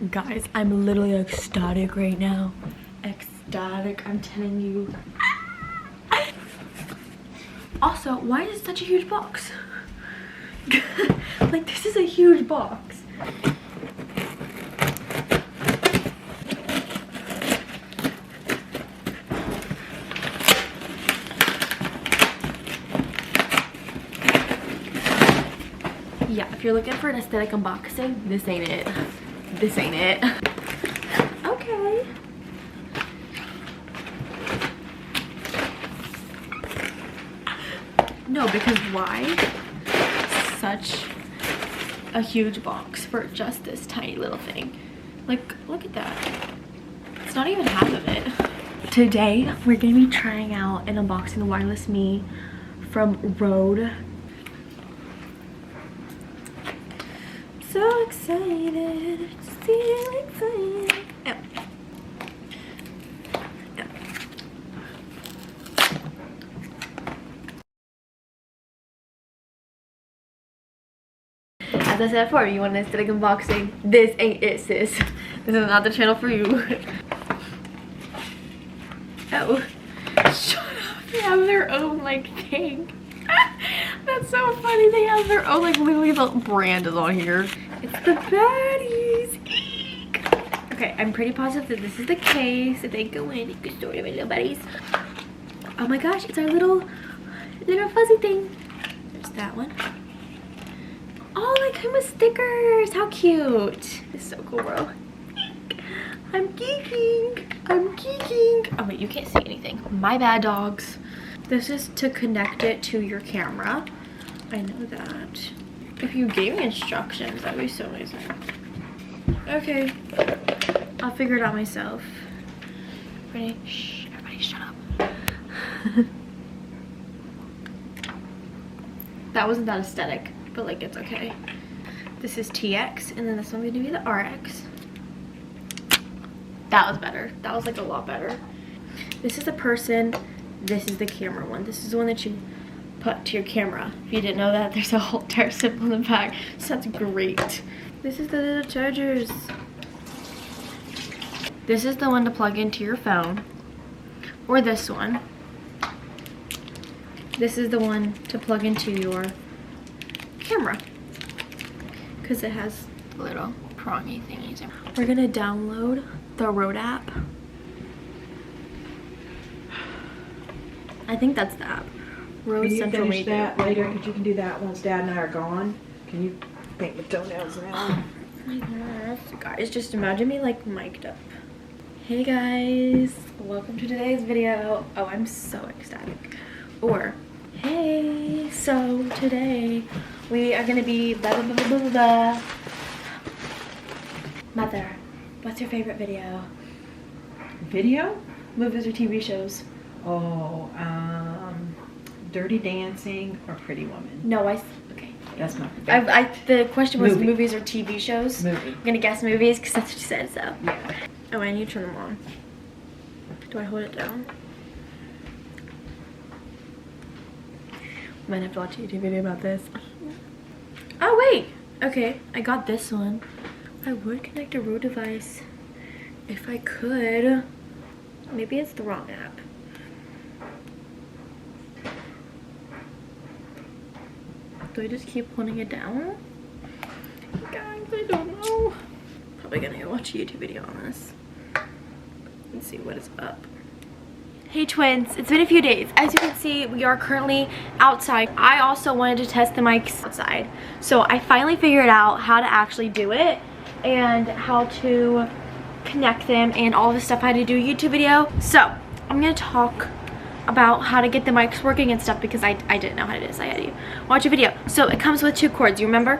Guys, I'm literally ecstatic right now. Ecstatic, I'm telling you. Also, why is it such a huge box? Like, this is a huge box. Yeah, if you're looking for an aesthetic unboxing, this ain't it. This ain't it. Okay. No, because why? Such a huge box for just this tiny little thing. Like, look at that. It's not even half of it. Today, we're gonna be trying out and unboxing the wireless Me from Rode. So excited. Feel excited. Oh. As I said before, you want an aesthetic unboxing, this ain't it, sis. This is not the channel for you. Oh, shut up. They have their own, like, thing. That's so funny. They have their own, like, literally the brand is on here. It's the baddies. Eek. Okay, I'm pretty positive that this is the case. If they go in, you can store them in little buddies. Oh my gosh, it's our little fuzzy thing. There's that one. Oh, they come with stickers. How cute. It's so cool, bro. I'm geeking. I'm geeking. Oh wait, you can't see anything. My bad, dogs. This is to connect it to your camera. I know that. If you gave me instructions, that'd be so amazing. Okay. I'll figure it out myself. Ready? Shh, everybody shut up. That wasn't that aesthetic, but like it's okay. This is TX, and then this one's gonna be the RX. That was better. That was like a lot better. This is the person. This is the camera one. This is the one that you put to your camera. If you didn't know that, there's a whole entire symbol in the back. So that's great. This is the little chargers. This is the one to plug into your phone. Or this one. This is the one to plug into your camera. Because it has little prongy thingies. We're gonna download the Rode app. I think that's the app. Rode Can you Central finish Radio. that later? Because you can do that once Dad and I are gone. Can you paint the toenails now? Oh my gosh. Guys, just imagine me like mic'd up. Hey guys, welcome to today's video. Oh, I'm so ecstatic. Or, hey, so today we are gonna be blah blah blah blah blah blah. Mother, what's your favorite video? Video? Movies or TV shows? Oh, Dirty Dancing or Pretty Woman. No, okay. That's my favorite. The question was Movie. movies or TV shows. Movie. I'm gonna guess movies because that's what you said, so. Yeah. Oh, I need to turn them on. Do I hold it down? Might have to watch a YouTube video about this. Oh wait! Okay, I got this one. I would connect a Rode device if I could. Maybe it's the wrong app. Do I just keep holding it down? Guys, I don't know. Probably gonna go watch a YouTube video on this. Let's see what is up. Hey twins, it's been a few days. As you can see, we are currently outside. I also wanted to test the mics outside. So I finally figured out how to actually do it and how to connect them and all the stuff I had to do a YouTube video. So I'm gonna talk about how to get the mics working and stuff because I didn't know how to do this. I had to watch a video. So it comes with two cords, you remember?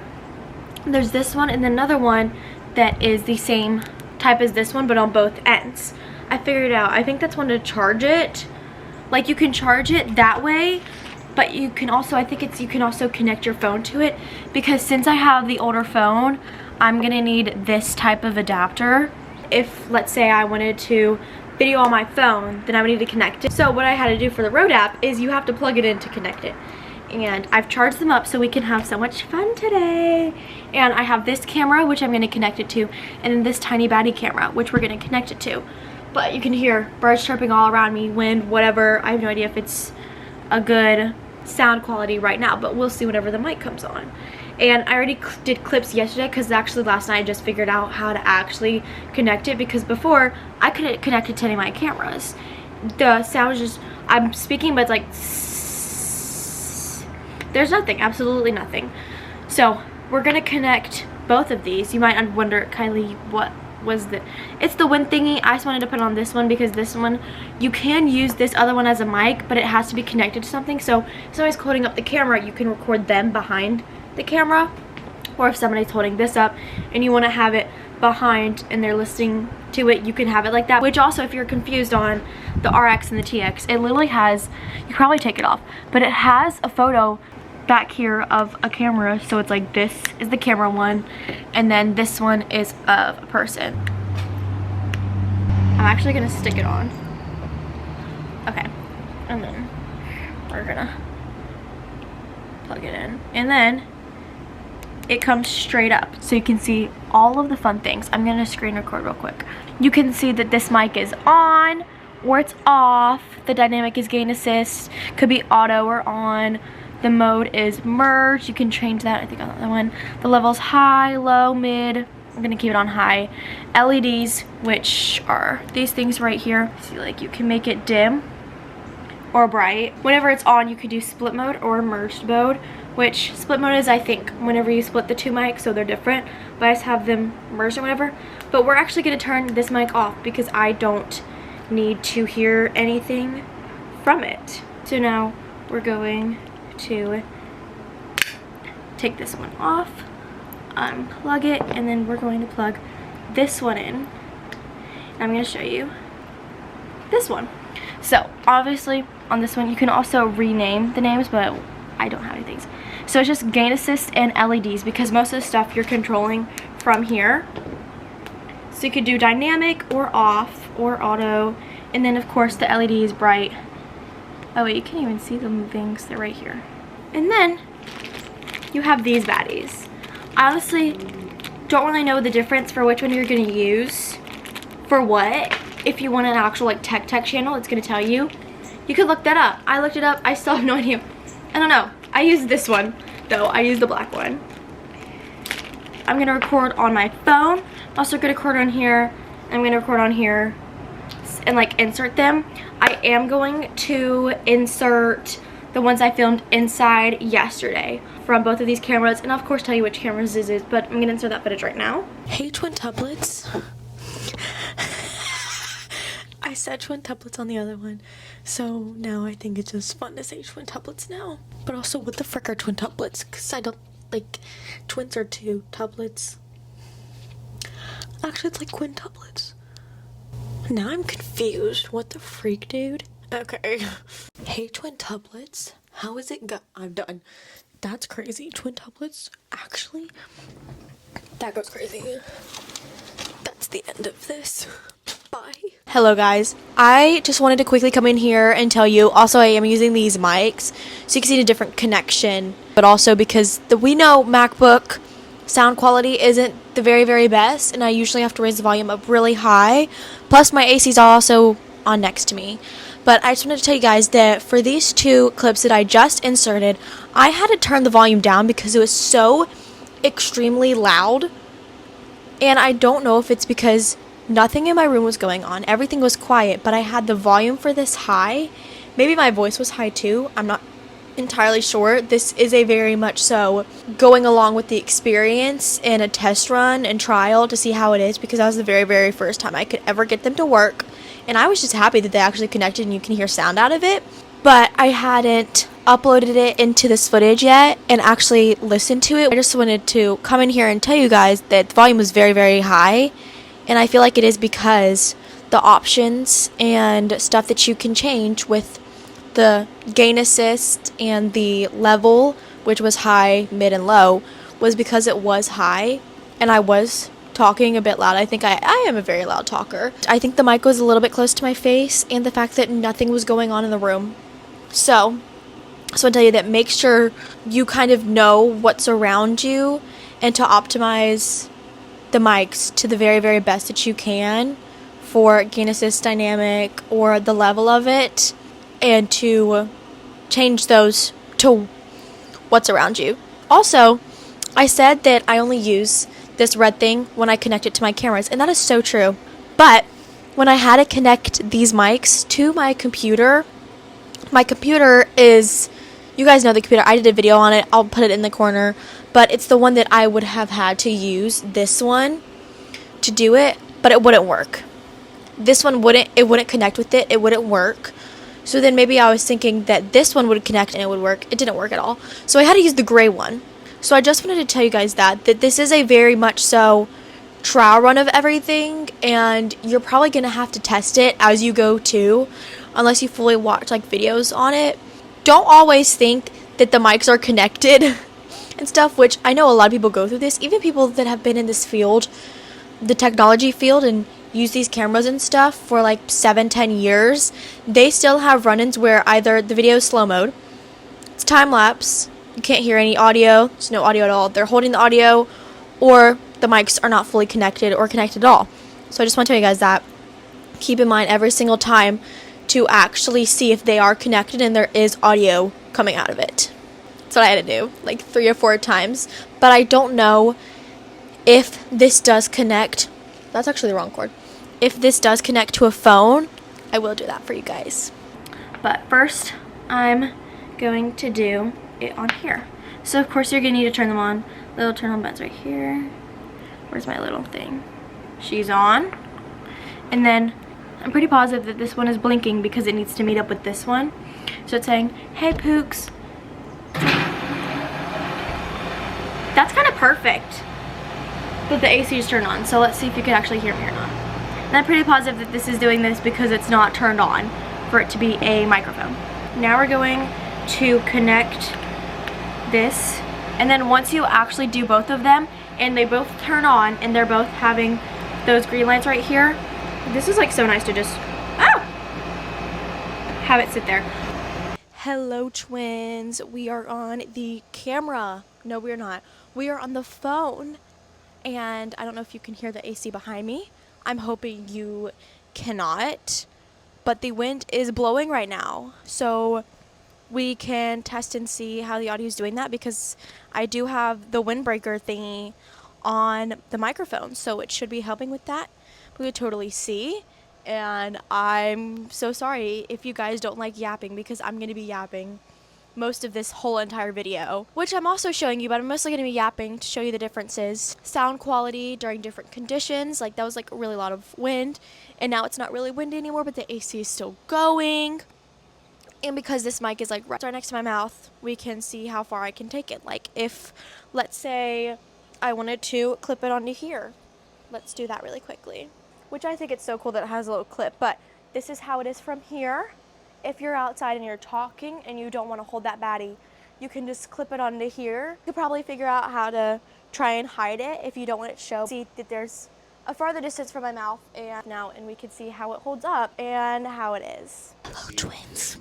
There's this one and then another one that is the same type as this one but on both ends. I figured it out. I think that's one to charge it. Like you can charge it that way, but you can also, I think you can also connect your phone to it because since I have the older phone, I'm gonna need this type of adapter. If let's say I wanted to video on my phone, then I would need to connect it. So what I had to do for the Rode app is you have to plug it in to connect it. and I've charged them up so we can have so much fun today. And I have this camera, which I'm going to connect it to, and then this tiny baddie camera, which we're going to connect it to. But you can hear birds chirping all around me, wind, whatever. I have no idea if it's a good sound quality right now, but we'll see whenever the mic comes on. And I already did clips yesterday because actually last night I just figured out how to actually connect it, because before I couldn't connect it to any of my cameras. The sound is just, I'm speaking but it's like there's nothing, absolutely nothing. So we're gonna connect both of these. You might wonder, Kylie, what was the, it's the wind thingy. I just wanted to put on this one because this one, you can use this other one as a mic, but it has to be connected to something. So if somebody's holding up the camera, you can record them behind the camera, or if somebody's holding this up and you want to have it behind and they're listening to it, you can have it like that. Which also, if you're confused on the RX and the TX, it literally has, you can probably take it off, but it has a photo back here of a camera. So it's like, this is the camera one, and then this one is of a person. I'm actually gonna stick it on. Okay, and then we're gonna plug it in, and then it comes straight up so you can see all of the fun things. I'm gonna screen record real quick. You can see that this mic is on or it's off. The dynamic is gain assist, could be auto or on. The mode is merge. You can change that, I think, on the other one. The level's high, low, mid. I'm gonna keep it on high. LEDs, which are these things right here. See, like, you can make it dim or bright. Whenever it's on, you could do split mode or merged mode, which split mode is, I think, whenever you split the two mics, so they're different, but I just have them merged or whatever. But we're actually gonna turn this mic off because I don't need to hear anything from it. So now we're going to take this one off, unplug it, and then we're going to plug this one in. I'm going to show you this one. So obviously on this one you can also rename the names, but I don't have any things. So it's just gain assist and LEDs, because most of the stuff you're controlling from here. So you could do dynamic or off or auto, and then of course the LED is bright. Oh wait, you can't even see the things, they're right here. And then you have these baddies. I honestly don't really know the difference for which one you're gonna use for what. If you want an actual like tech channel, it's gonna tell you. You could look that up. I looked it up, I still have no idea. I don't know. I use this one though. I use the black one. I'm gonna record on my phone. I'm also gonna record on here. I'm gonna record on here and like insert them. I am going to insert the ones I filmed inside yesterday from both of these cameras, and of course tell you which cameras this is, but I'm gonna insert that footage right now. Hey twin tuplets. I said twin tuplets on the other one, so now I think it's just fun to say twin tuplets now. But also, what the frick are twin tuplets? Because I don't, like, twins are two, tuplets. Actually, it's like quintuplets. Now I'm confused. What the freak, dude? Okay. Hey twin tuplets, how is it I'm done. That's crazy. Twin tuplets, actually, that goes crazy. That's the end of this. Bye. Hello guys, I just wanted to quickly come in here and tell you, also I am using these mics so you can see the different connection, but also because we know MacBook sound quality isn't the very best, and I usually have to raise the volume up really high, plus my AC's also on next to me. But I just wanted to tell you guys that for these two clips that I just inserted, I had to turn the volume down because it was so extremely loud. And I don't know if it's because nothing in my room was going on. Everything was quiet, but I had the volume for this high. Maybe my voice was high too. I'm not entirely sure. This is a very much so going along with the experience and a test run and trial to see how it is, because that was the very first time I could ever get them to work. And I was just happy that they actually connected and you can hear sound out of it. But I hadn't uploaded it into this footage yet and actually listened to it. I just wanted to come in here and tell you guys that the volume was very high. And I feel like it is because the options and stuff that you can change with the gain assist and the level, which was high, mid, and low, was because it was high. And I was talking a bit loud. I think I am a very loud talker. I think the mic was a little bit close to my face, and the fact that nothing was going on in the room. So So I tell you that make sure you kind of know what's around you and to optimize the mics to the very, very best that you can for gain assist dynamic or the level of it, and to change those to what's around you. Also, I said that I only use this red thing when I connect it to my cameras, and that is so true. But when I had to connect these mics to my computer is, you guys know the computer, I did a video on it, I'll put it in the corner, but it's the one that I would have had to use this one to do it, but it wouldn't work. This one wouldn't connect with it, it wouldn't work. So then maybe I was thinking that this one would connect and it would work. It didn't work at all. So I had to use the gray one. So I just wanted to tell you guys that this is a very much so trial run of everything, and you're probably going to have to test it as you go too, unless you fully watch like videos on it. Don't always think that the mics are connected and stuff, which I know a lot of people go through this, even people that have been in this field, the technology field, and use these cameras and stuff for like 7-10 years. They still have run-ins where either the video is slow mode, it's time-lapse, you can't hear any audio, there's no audio at all, they're holding the audio, or the mics are not fully connected or connected at all. So I just want to tell you guys that. Keep in mind every single time to actually see if they are connected and there is audio coming out of it. That's what I had to do like 3 or 4 times. But I don't know if this does connect. That's actually the wrong cord. If this does connect to a phone, I will do that for you guys. But first, I'm going to do it on here. So of course you're going to need to turn them on. Little turn on buttons right here. Where's my little thing? She's on. And then I'm pretty positive that this one is blinking because it needs to meet up with this one. So it's saying, hey Pooks. That's kind of perfect. But the AC is turned on. So let's see if you can actually hear me or not. And I'm pretty positive that this is doing this because it's not turned on for it to be a microphone. Now we're going to connect this. And then once you actually do both of them and they both turn on and they're both having those green lights right here, this is like so nice to just have it sit there. Hello twins, we are on the camera. No, we're not. We are on the phone. And I don't know if you can hear the AC behind me. I'm hoping you cannot. But the wind is blowing right now. So we can test and see how the audio is doing that, because I do have the windbreaker thingy on the microphone, so it should be helping with that. We could totally see, and I'm so sorry if you guys don't like yapping, because I'm going to be yapping most of this whole entire video, which I'm also showing you, but I'm mostly going to be yapping to show you the differences. Sound quality during different conditions, like that was like a really lot of wind, and now it's not really windy anymore, but the AC is still going. And because this mic is like right next to my mouth, we can see how far I can take it. Like if, let's say, I wanted to clip it onto here. Let's do that really quickly. Which I think it's so cool that it has a little clip. But this is how it is from here. If you're outside and you're talking and you don't want to hold that baddie, you can just clip it onto here. You could probably figure out how to try and hide it if you don't want it to show. See that there's a farther distance from my mouth and we can see how it holds up and how it is. Hello twins.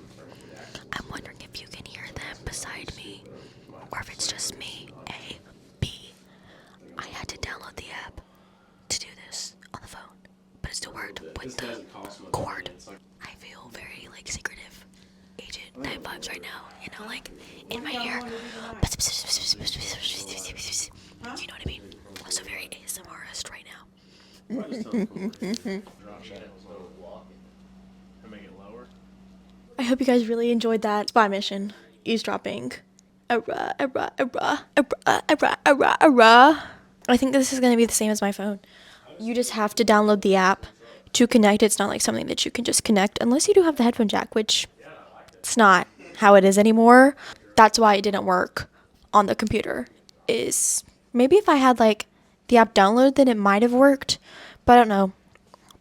I'm wondering if you can hear them beside me, or if it's just me. A, B. I had to download the app to do this on the phone, but it still worked with the cord. I feel very like secretive agent type vibes right now, you know, like in my ear. You know what I mean? Also very ASMRist right now. I hope you guys really enjoyed that spy mission. Eavesdropping. I think this is going to be the same as my phone. You just have to download the app to connect. It's not like something that you can just connect unless you do have the headphone jack, which it's not how it is anymore. That's why it didn't work on the computer. Is maybe if I had like the app downloaded, then it might have worked, but I don't know.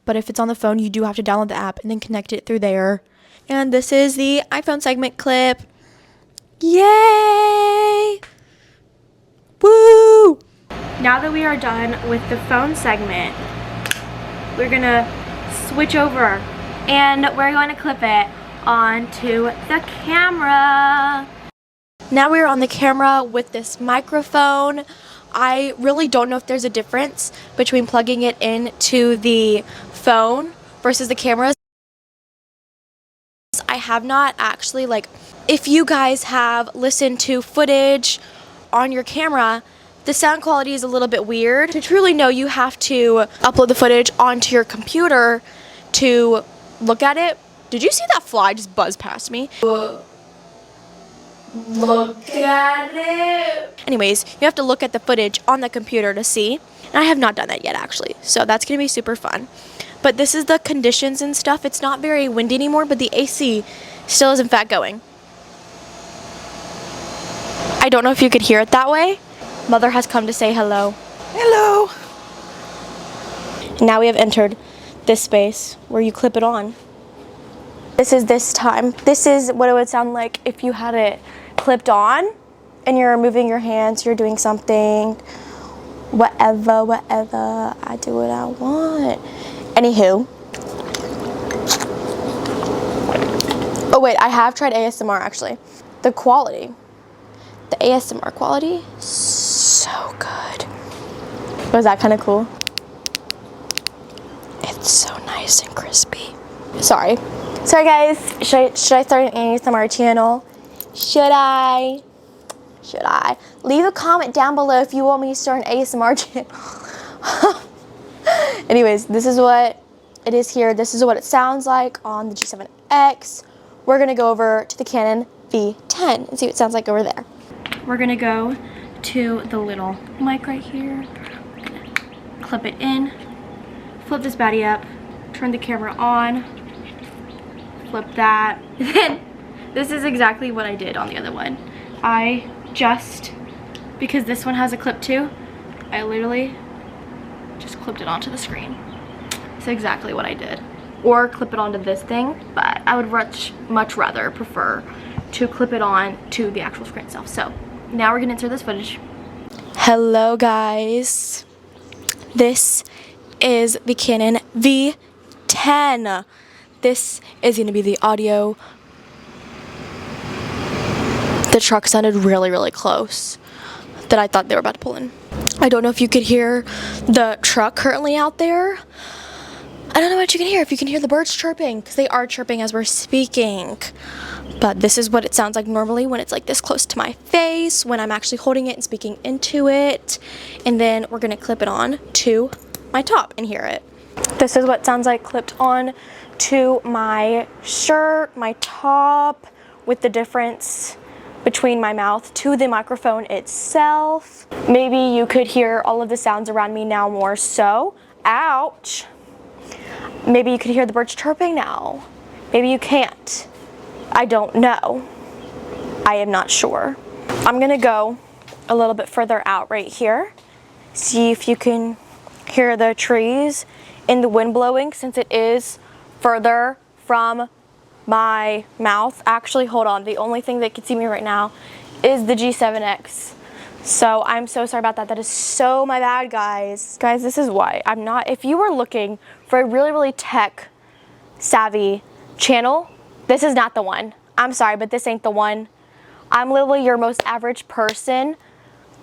But if it's on the phone, you do have to download the app and then connect it through there. And this is the iPhone segment clip. Yay! Woo! Now that we are done with the phone segment, we're gonna switch over and we're going to clip it onto the camera. Now we're on the camera with this microphone. I really don't know if there's a difference between plugging it into the phone versus the cameras. I have not actually, like, if you guys have listened to footage on your camera, the sound quality is a little bit weird. To truly know, you have to upload the footage onto your computer to look at it. Did you see that fly just buzz past me? Look at it. Anyways, you have to look at the footage on the computer to see. And I have not done that yet, actually. So that's going to be super fun. But this is the conditions and stuff. It's not very windy anymore, but the AC still is in fact going. I don't know if you could hear it that way. Mother has come to say hello. Hello. Now we have entered this space where you clip it on. This is what it would sound like if you had it clipped on and you're moving your hands, you're doing something, whatever, I do what I want. Anywho. Oh wait, I have tried ASMR actually. The ASMR quality, so good. Was that kind of cool? It's so nice and crispy. Sorry guys, should I start an ASMR channel? Should I? Leave a comment down below if you want me to start an ASMR channel. Anyways, this is what it is here. This is what it sounds like on the G7X. We're gonna go over to the Canon V10 and see what it sounds like over there. We're gonna go to the little mic right here. We're gonna clip it in, flip this baddie up, turn the camera on, flip that. Then this is exactly what I did on the other one. Because this one has a clip too, I literally just clipped it onto the screen. That's exactly what I did. Or clip it onto this thing, but I would much rather prefer to clip it on to the actual screen itself. So now we're gonna insert this footage. Hello guys. This is the Canon V10. This is gonna be the audio. The truck sounded really close that I thought they were about to pull in. I don't know if you could hear the truck currently out there. I don't know what you can hear, if you can hear the birds chirping, because they are chirping as we're speaking. But this is what it sounds like normally when it's like this close to my face, when I'm actually holding it and speaking into it. And then we're gonna clip it on to my top and hear it. This is what it sounds like clipped on to my shirt, my top, with the difference between my mouth to the microphone itself. Maybe you could hear all of the sounds around me now more so. Ouch. Maybe you could hear the birds chirping now. Maybe you can't. I don't know. I am not sure. I'm gonna go a little bit further out right here. See if you can hear the trees and the wind blowing, since it is further from my mouth. Actually, hold on. The only thing that can see me right now is the G7X. So I'm so sorry about that. That is so my bad, guys. Guys, this is why I'm not, if you were looking for a really tech savvy channel, this is not the one. I'm sorry, but this ain't the one. I'm literally your most average person.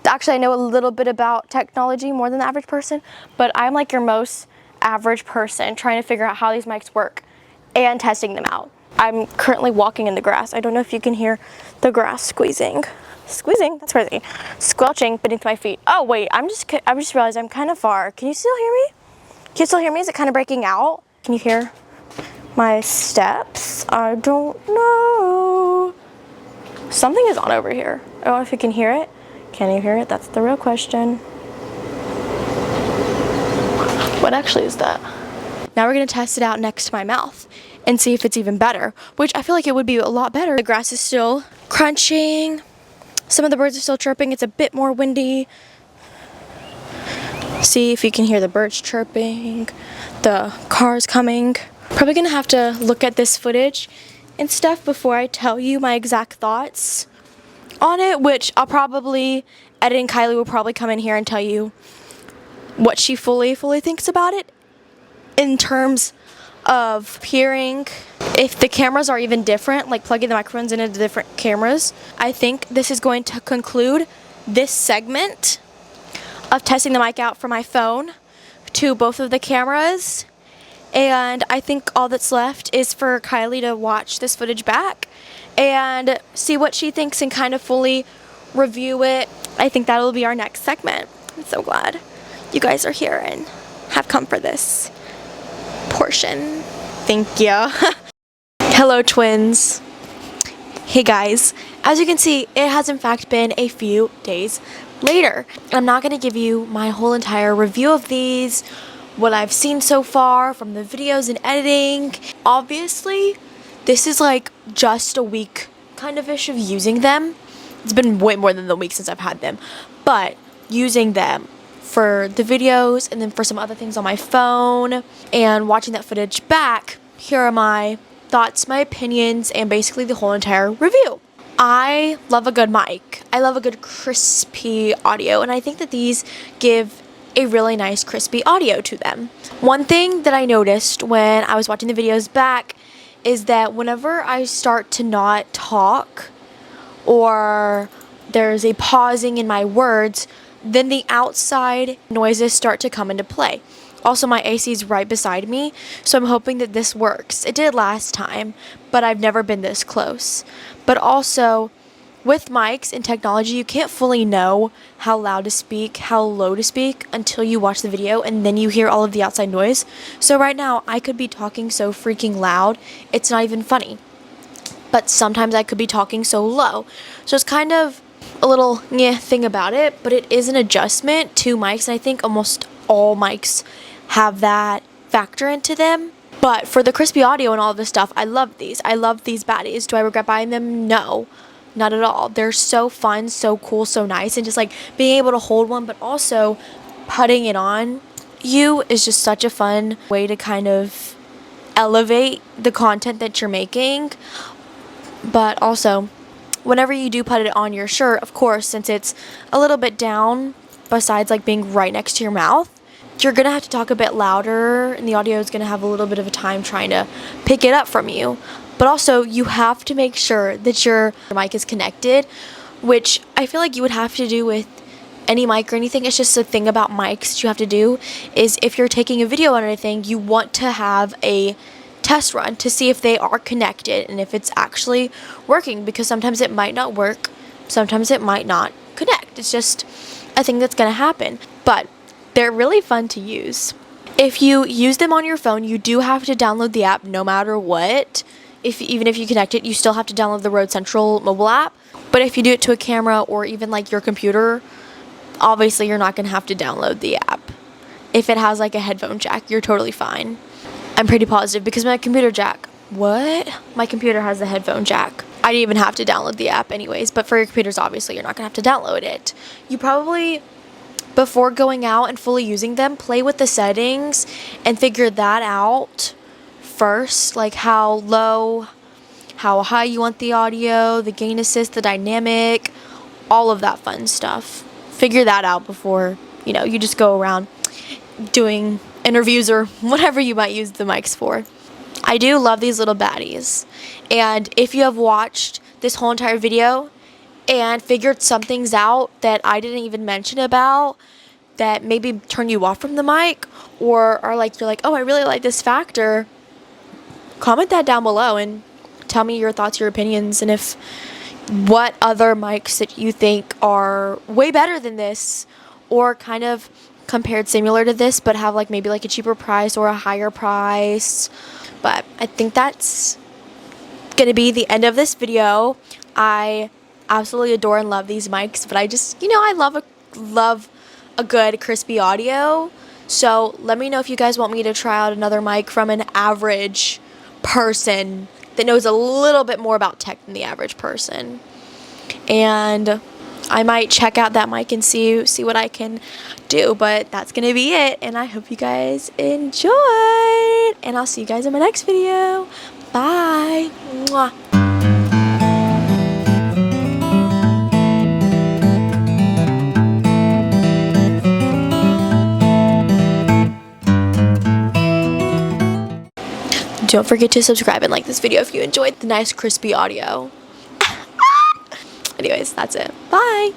Actually, I know a little bit about technology, more than the average person, but I'm like your most average person trying to figure out how these mics work and testing them out. I'm currently walking in the grass. I don't know if you can hear the grass squeezing. Squeezing? That's crazy. Squelching beneath my feet. Oh wait, I just realized I'm kind of far. Can you still hear me? Can you still hear me? Is it kind of breaking out? Can you hear my steps? I don't know. Something is on over here. I don't know if you can hear it. Can you hear it? That's the real question. What actually is that? Now we're gonna test it out next to my mouth and see if it's even better, which I feel like it would be a lot better. The grass is still crunching. Some of the birds are still chirping. It's a bit more windy. See if you can hear the birds chirping, the cars coming. Probably gonna have to look at this footage and stuff before I tell you my exact thoughts on it, which I'll probably edit, and Kyleigh will probably come in here and tell you what she fully thinks about it in terms of hearing if the cameras are even different, like plugging the microphones into different cameras. I think this is going to conclude this segment of testing the mic out for my phone to both of the cameras. And I think all that's left is for Kyleigh to watch this footage back and see what she thinks and kind of fully review it. I think that will be our next segment. I'm so glad you guys are here and have come for this portion. Thank you. Hello, twins. Hey guys, as you can see, it has in fact been a few days later. I'm not going to give you my whole entire review of these, what I've seen so far from the videos and editing. Obviously, this is like just a week kind of ish of using them. It's been way more than the week since I've had them, but using them for the videos and then for some other things on my phone and watching that footage back, here are my thoughts, my opinions, and basically the whole entire review. I love a good mic. I love a good crispy audio, and I think that these give a really nice crispy audio to them. One thing that I noticed when I was watching the videos back is that whenever I start to not talk or there's a pausing in my words, then the outside noises start to come into play. Also, my AC is right beside me, so I'm hoping that this works. It did last time, but I've never been this close. But also, with mics and technology, you can't fully know how loud to speak, how low to speak until you watch the video and then you hear all of the outside noise. So right now, I could be talking so freaking loud, it's not even funny. But sometimes I could be talking so low. So it's kind of a little thing about it, but it is an adjustment to mics, and I think almost all mics have that factor into them. But for the crispy audio and all of this stuff, I love these. I love these baddies. Do I regret buying them? No, not at all. They're so fun, so cool, so nice, and just like being able to hold one, but also putting it on you is just such a fun way to kind of elevate the content that you're making. But also, whenever you do put it on your shirt, of course, since it's a little bit down, besides like being right next to your mouth, you're going to have to talk a bit louder, and the audio is going to have a little bit of a time trying to pick it up from you. But also, you have to make sure that your mic is connected, which I feel like you would have to do with any mic or anything. It's just a thing about mics that you have to do is if you're taking a video or anything, you want to have a test run to see if they are connected and if it's actually working, because sometimes it might not work, sometimes it might not connect. It's just a thing that's going to happen. But they're really fun to use. If you use them on your phone, you do have to download the app no matter what. Even if you connect it, you still have to download the Rode Central mobile app. But if you do it to a camera or even like your computer, obviously you're not going to have to download the app. If it has like a headphone jack, you're totally fine. I'm pretty positive because my computer has the headphone jack. I didn't even have to download the app anyways, but for your computers, obviously you're not going to have to download it. You probably, before going out and fully using them, play with the settings and figure that out first, like how low, how high you want the audio, the gain assist, the dynamic, all of that fun stuff. Figure that out before, you just go around doing interviews or whatever you might use the mics for. I do love these little baddies. And if you have watched this whole entire video and figured some things out that I didn't even mention about that maybe turn you off from the mic, or are like, you're like, oh, I really like this factor, comment that down below and tell me your thoughts, your opinions, and if what other mics that you think are way better than this or kind of compared similar to this but have like maybe like a cheaper price or a higher price. But I think that's gonna be the end of this video. I absolutely adore and love these mics, but I just, I love a good crispy audio. So let me know if you guys want me to try out another mic from an average person that knows a little bit more about tech than the average person. And I might check out that mic and see what I can do. But that's going to be it. And I hope you guys enjoyed. And I'll see you guys in my next video. Bye. Mwah. Don't forget to subscribe and like this video if you enjoyed the nice crispy audio. Anyways, that's it. Bye.